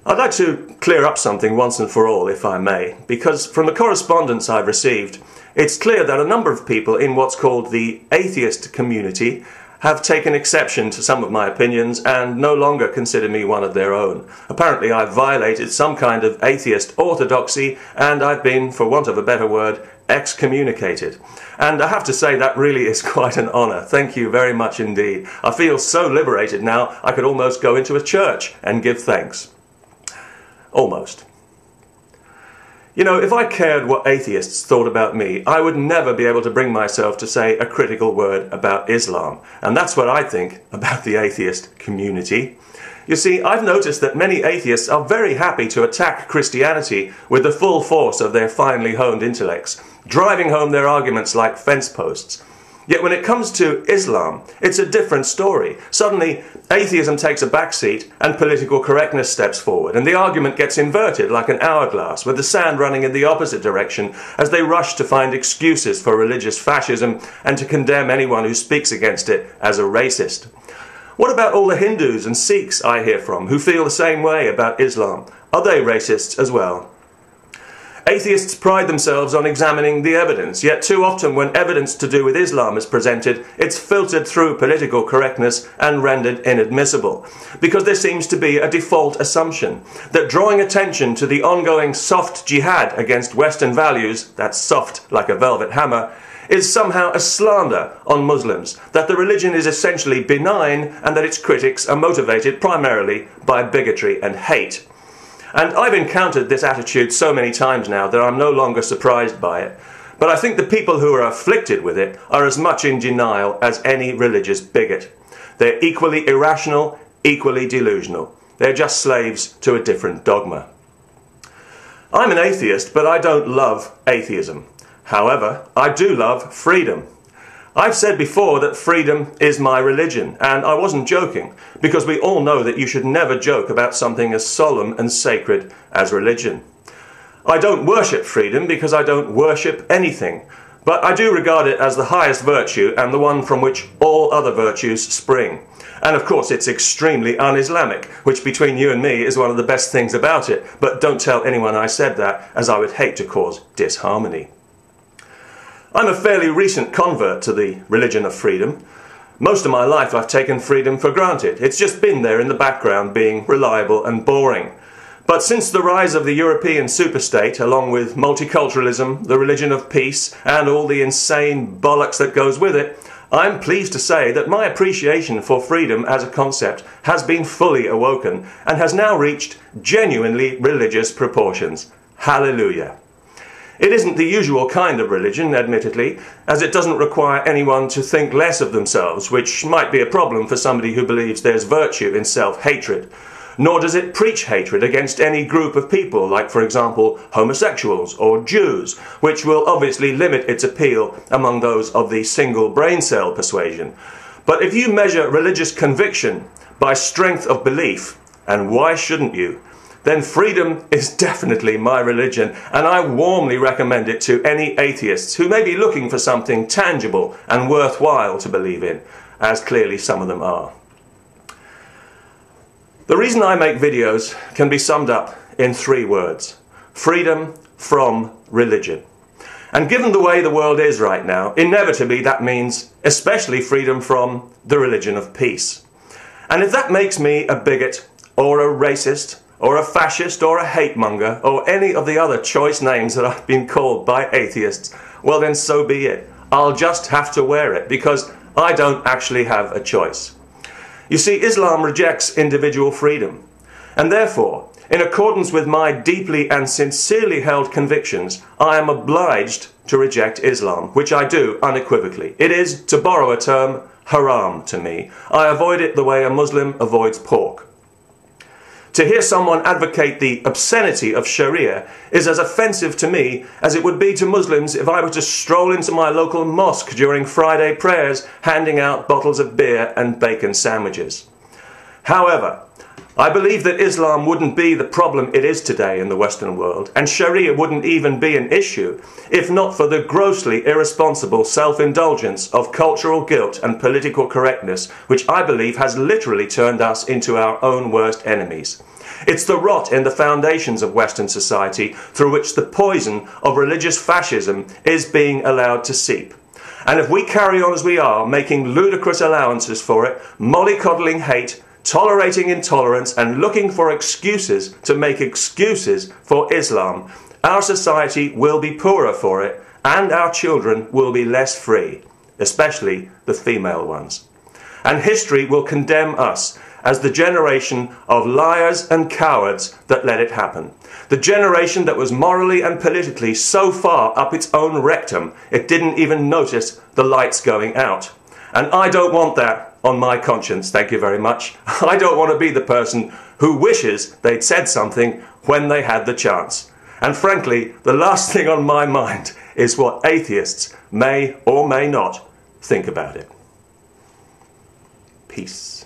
I'd like to clear up something once and for all, if I may, because from the correspondence I've received, it's clear that a number of people in what's called the atheist community have taken exception to some of my opinions and no longer consider me one of their own. Apparently I've violated some kind of atheist orthodoxy and I've been, for want of a better word, excommunicated. And I have to say that really is quite an honour. Thank you very much indeed. I feel so liberated now I could almost go into a church and give thanks. Almost. You know, if I cared what atheists thought about me, I would never be able to bring myself to say a critical word about Islam. And that's what I think about the atheist community. You see, I've noticed that many atheists are very happy to attack Christianity with the full force of their finely honed intellects, driving home their arguments like fence posts. Yet when it comes to Islam, it's a different story. Suddenly, atheism takes a backseat and political correctness steps forward, and the argument gets inverted like an hourglass, with the sand running in the opposite direction as they rush to find excuses for religious fascism and to condemn anyone who speaks against it as a racist. What about all the Hindus and Sikhs I hear from who feel the same way about Islam? Are they racists as well? Atheists pride themselves on examining the evidence, yet too often when evidence to do with Islam is presented, it's filtered through political correctness and rendered inadmissible. Because there seems to be a default assumption that drawing attention to the ongoing soft jihad against Western values, that's soft like a velvet hammer, is somehow a slander on Muslims, that the religion is essentially benign and that its critics are motivated primarily by bigotry and hate. And I've encountered this attitude so many times now that I'm no longer surprised by it. But I think the people who are afflicted with it are as much in denial as any religious bigot. They're equally irrational, equally delusional. They're just slaves to a different dogma. I'm an atheist, but I don't love atheism. However, I do love freedom. I've said before that freedom is my religion, and I wasn't joking, because we all know that you should never joke about something as solemn and sacred as religion. I don't worship freedom because I don't worship anything, but I do regard it as the highest virtue and the one from which all other virtues spring. And of course it's extremely un-Islamic, which between you and me is one of the best things about it, but don't tell anyone I said that, as I would hate to cause disharmony. I'm a fairly recent convert to the religion of freedom. Most of my life I've taken freedom for granted. It's just been there in the background, being reliable and boring. But since the rise of the European superstate, along with multiculturalism, the religion of peace, and all the insane bollocks that goes with it, I'm pleased to say that my appreciation for freedom as a concept has been fully awoken and has now reached genuinely religious proportions. Hallelujah. It isn't the usual kind of religion, admittedly, as it doesn't require anyone to think less of themselves, which might be a problem for somebody who believes there's virtue in self-hatred. Nor does it preach hatred against any group of people, like, for example, homosexuals or Jews, which will obviously limit its appeal among those of the single brain cell persuasion. But if you measure religious conviction by strength of belief, and why shouldn't you, then freedom is definitely my religion, and I warmly recommend it to any atheists who may be looking for something tangible and worthwhile to believe in, as clearly some of them are. The reason I make videos can be summed up in 3 words: freedom from religion. And given the way the world is right now, inevitably that means especially freedom from the religion of peace. And if that makes me a bigot, or a racist, or a fascist, or a hate-monger, or any of the other choice names that I've been called by atheists, well then so be it. I'll just have to wear it, because I don't actually have a choice. You see, Islam rejects individual freedom, and therefore, in accordance with my deeply and sincerely held convictions, I am obliged to reject Islam, which I do unequivocally. It is, to borrow a term, haram to me. I avoid it the way a Muslim avoids pork. To hear someone advocate the obscenity of Sharia is as offensive to me as it would be to Muslims if I were to stroll into my local mosque during Friday prayers handing out bottles of beer and bacon sandwiches. However, I believe that Islam wouldn't be the problem it is today in the Western world, and Sharia wouldn't even be an issue if not for the grossly irresponsible self-indulgence of cultural guilt and political correctness, which I believe has literally turned us into our own worst enemies. It's the rot in the foundations of Western society through which the poison of religious fascism is being allowed to seep. And if we carry on as we are, making ludicrous allowances for it, mollycoddling hate, tolerating intolerance and looking for excuses to make excuses for Islam, our society will be poorer for it and our children will be less free, especially the female ones. And history will condemn us as the generation of liars and cowards that let it happen. The generation that was morally and politically so far up its own rectum it didn't even notice the lights going out. And I don't want that on my conscience, thank you very much. I don't want to be the person who wishes they'd said something when they had the chance. And frankly, the last thing on my mind is what atheists may or may not think about it. Peace.